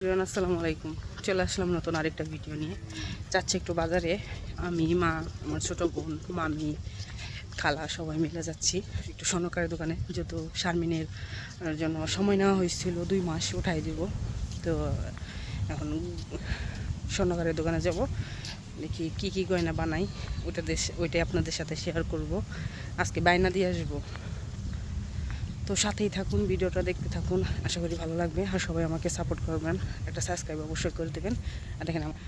আসসালামু আলাইকুম। চলে আসলাম নতুন আরেকটা ভিডিও নিয়ে। যাচ্ছে একটু বাজারে, আমি, মা, আমার ছোটো বোন, মামি, খালা সবাই মিলে যাচ্ছি একটু স্বর্ণকারের দোকানে। যেহেতু শারমিনের জন্য সময় নেওয়া হয়েছিল 2 মাস, উঠাই দেব। তো এখন স্বর্ণকারের দোকানে যাব, দেখি কী কী গয়না বানাই, ওইটাই আপনাদের সাথে শেয়ার করব। আজকে বায়না দিয়ে আসবো। তো সাথেই থাকুন, ভিডিওটা দেখতে থাকুন, আশা করি ভালো লাগবে। আর সবাই আমাকে সাপোর্ট করবেন, একটা সাবস্ক্রাইব অবশ্যই করে দেবেন। আর দেখেন আমার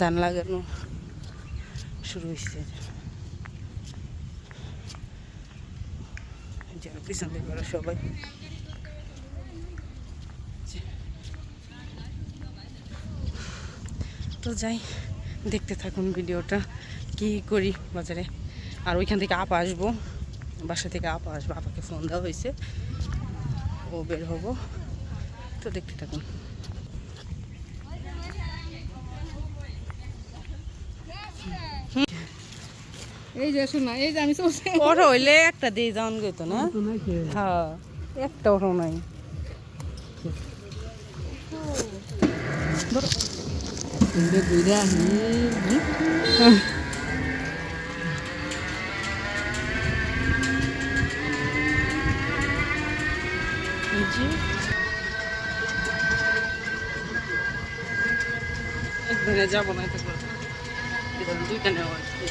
ধান লাগানো শুরু হয়েছে, যেন পিছন থেকে সবাই। তো যাই, দেখতে থাকুন ভিডিওটা, কি করি বাজারে। আর ওইখান থেকে আপা আসবো, বাসা থেকে আপা আসবো, আপাকে ফোন দেওয়া হয়েছে, ও বের হবো। তো দেখতে থাকুন। এই যে শোনা, এই যে আমি ওটা হইলে একটা দিয়ে যাওয়ান গেতো না। হ্যাঁ, একটা ওটাও নাই। একদিনে যাবো না, এটা দুইটা নেওয়া হয়েছে।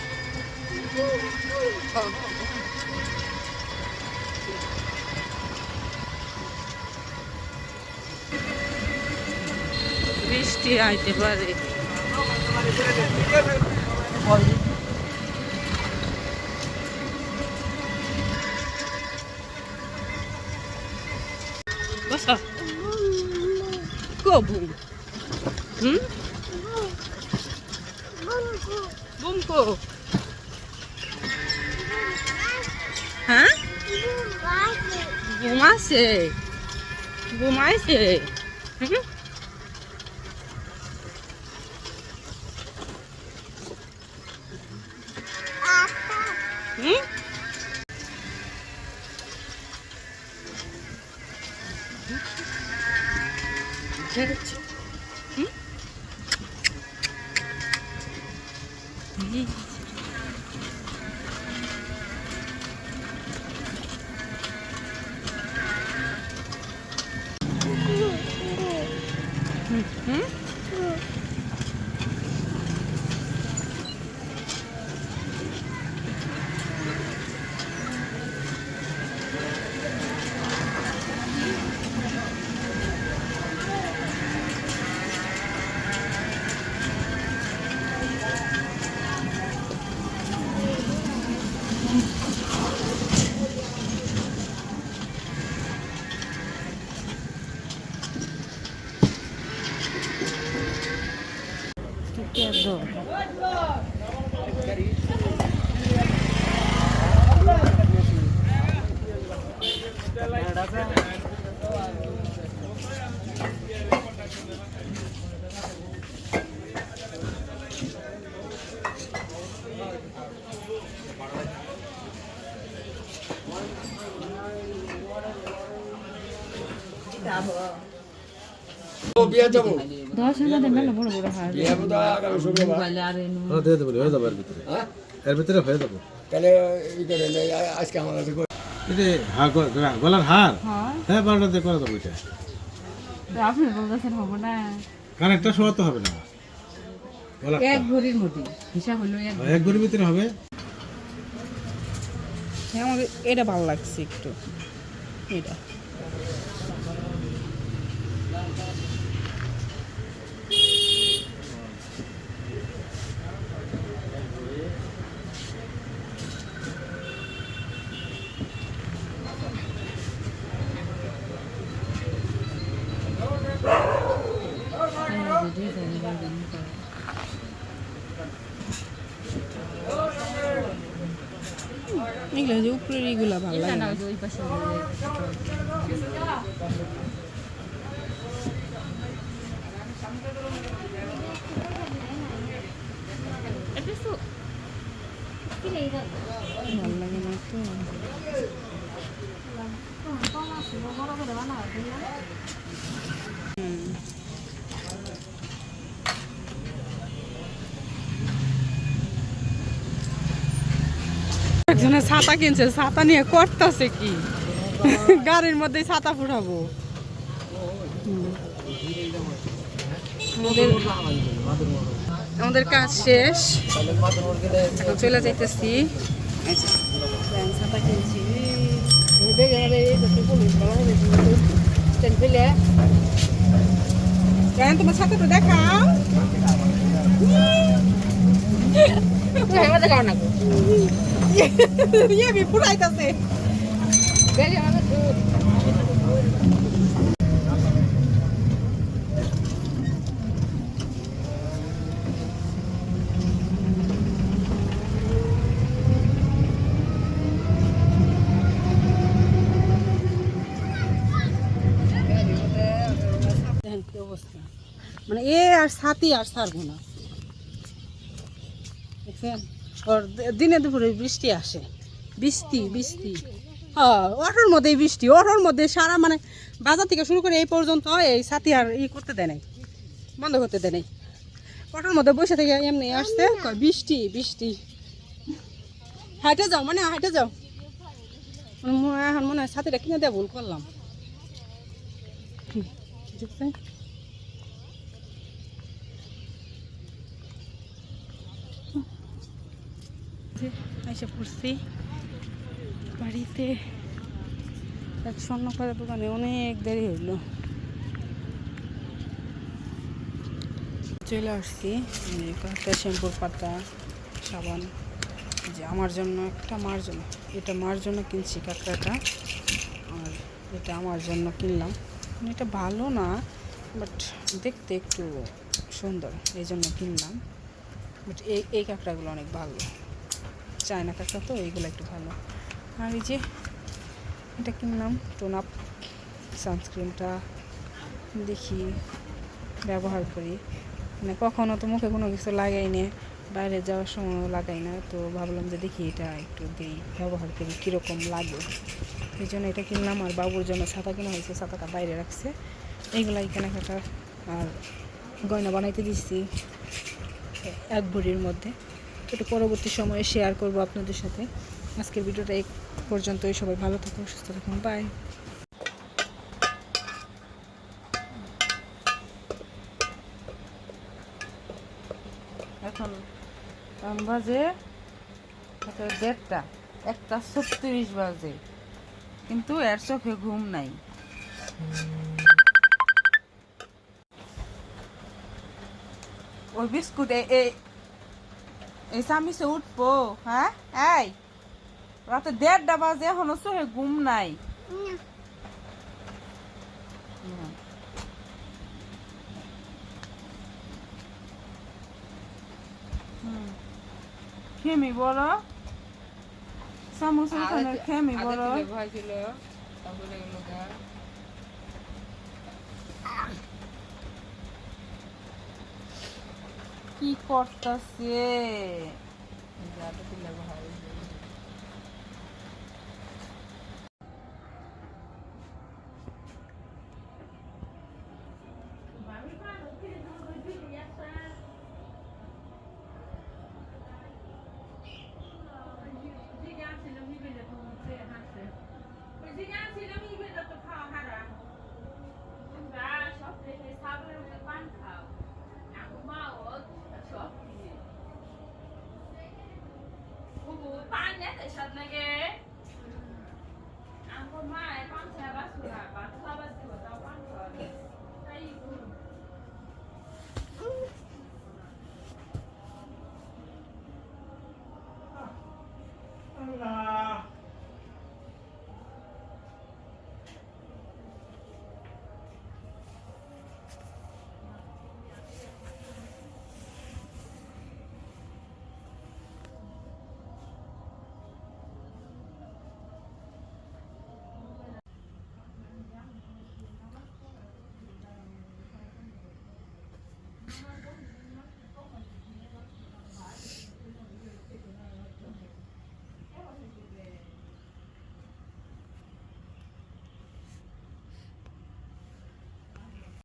বৃষ্টি আইতে পারে। বসা কবু বুমকো, হ্যাঁ ঘুমাছে, ঘুমাইছে। হুম, একদম এর ভিতরে হয়ে যাবো তাহলে আজকে আমার গলার হার, হ্যাঁ 12টাতে করে দেবো। এটা আপনি বলতেছেন হবে না, কানেরটা শোয়াতে হবে না, এক ঘড়ির মধ্যে হিসাব হলো এক ঘড়ির ভিতরে হবে। আমাকে এটা ভালো লাগছে একটু, এটা এগুলো যে উপরের এগুলা ভালো লাগে না। ভালো লাগে না তো। একজনের ছাতা কিনছে, ছাতা নিয়ে করতেছে কি? গাড়ির মধ্যে ছাতা ফুটাবো। আমাদের কাজ শেষ, এখন চলে যাইতেছি। ছাতা কিনছি, তোমার ছাতাটা দেখাও। পুরাইতেছে অবস্থা, মানে এ আর ছাতি আর ছাড়বো না। দেখছেন, ওর দিনে দুপুরে বৃষ্টি আসে, বৃষ্টি বৃষ্টি, হ্যাঁ অটোর মধ্যেই বৃষ্টি, অটোর মধ্যে সারা মানে বাজার থেকে শুরু করে এই পর্যন্ত এই ছাতি আর ই করতে দেয় নাই, বন্ধ করতে দেয় নাই। অটোর মধ্যে বসে থেকে এমনি আসতে বৃষ্টি বৃষ্টি। হাইটে যাও, মানে হাইটে যাও। এখন মনে হয় ছাতিটা কিনে দেওয়া ভুল করলাম। দেখছেন, এসে পড়ছি বাড়িতে। এক স্বর্ণকারের দোকানে অনেক দেরি হইল, চলে আসছি। কয়েকটা শ্যাম্পুর পাতা, সাবান, যে আমার জন্য একটা, মার জন্য এটা, মার জন্য কিনছি কাঁকড়াটা, আর এটা আমার জন্য কিনলাম। এটা ভালো না, বাট দেখতে একটু সুন্দর, এই জন্য কিনলাম। বাট এই কাঁকড়াগুলো অনেক ভালো, চায়না কাঁকড়া তো, এইগুলো একটু ভালো। আর এই যে এটা কিনলাম টোন আপ সানস্ক্রিনটা, দেখি ব্যবহার করি, মানে কখনো তো মুখে কোনো কিছু লাগাই না, বাইরে যাওয়ার সময়ও লাগাই না, তো ভাবলাম যে দেখি এটা একটু দিই, ব্যবহার করি কীরকম লাগে, এই জন্য এটা কিনলাম। আর বাবুর জন্য ছাতা কেনা হয়েছে, ছাতাটা বাইরে রাখছে। এইগুলাই কেনাকাটা, আর গয়না বানাইতে দিচ্ছি 1 ভরির মধ্যে। একটু পরবর্তী সময়ে শেয়ার করব আপনাদের সাথে। আজকের ভিডিওটা এই পর্যন্তই। সবাই ভালো থাকুন, সুস্থ থাকুন, বাই। এখন বাজে 1:30, 1:36 বাজে, কিন্তু এর চোখে ঘুম নাই। ওই বিস্কুট এই চামিচে উঠবো? হ্যাঁ, এই রাতে 1:30 বাজে, এখনো চোখে ঘুম নাই। খেমি বড় চামচ ওখানে, খেমি বড় কি করতেছে?